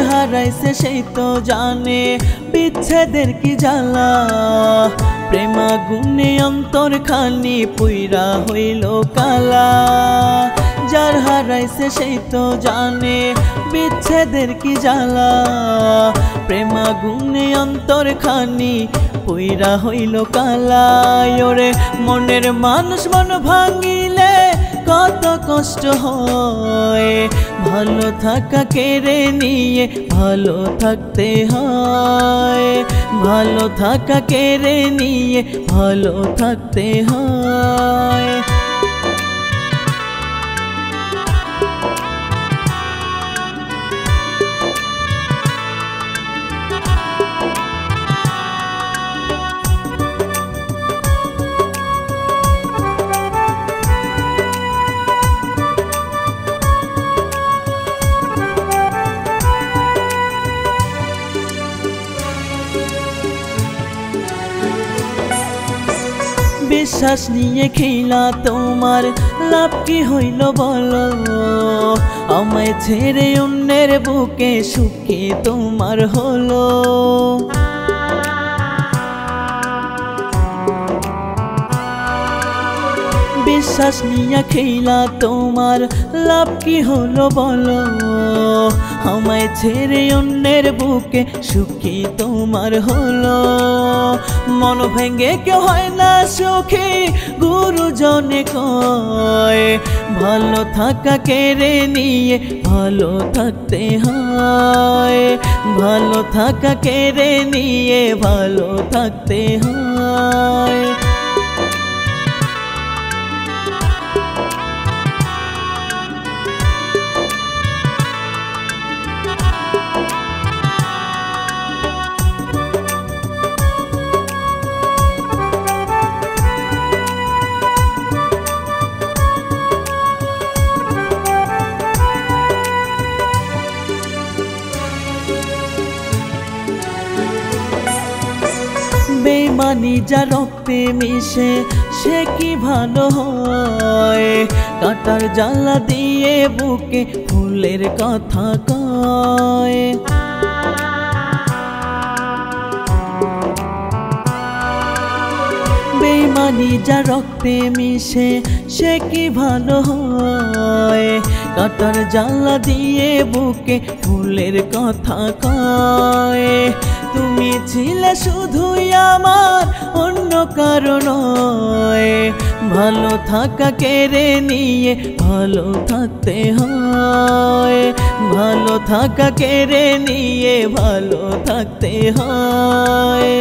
হারাইছে সেই তো জানে বিচ্ছেদের কি জ্বালা প্রেমা গুনে অন্তর খানি পুইরা হইল কালা যার হারাইছে সেই তো জানে বিচ্ছেদের কি জ্বালা প্রেমা গুনে অন্তর খানি পুইরা হইল কালা ওরে মনের মানুষ মন ভাঙিলে কত কষ্ট হয় ভালো থাকা কেড়ে নিয়ে ভালো থাকতে হয় ভালো থাকা কেড়ে নিয়ে ভালো থাকতে হয় বিশ্বাস নিয়ে খেলা তোমার লাভ কি হইল বলো আমায় ছেড়ে অন্যের বুকে সুখে তোমার হলো বিশ্বাস নিয়ে খেলা তোমার লাভ কি হলো বলো আমায় ছেড়ে অন্যের বুকে সুখী তোমার হলো মন ভেঙে কেউ হয় না সুখী গুরুজনে কয় ভালো থাকা কেড়ে নিয়ে ভালো থাকতে হয় ভালো থাকা কেড়ে নিয়ে ভালো থাকতে হয় বেইমানি যা রক্তে মিশে সে কি ভালো হয় কাটার জ্বালা দিয়ে বুকে ফুলের কথা কয় বেইমানি যা রক্তে মিশে সে কি ভালো হয় কাটার জ্বালা দিয়ে বুকে ফুলের কথা কয় তুমি ছিলে শুধুই আমার অন্য কারো নয় ভালো থাকা কেড়ে নিয়ে ভালো থাকতে হয় ভালো থাকা কেড়ে নিয়ে ভালো থাকতে হয়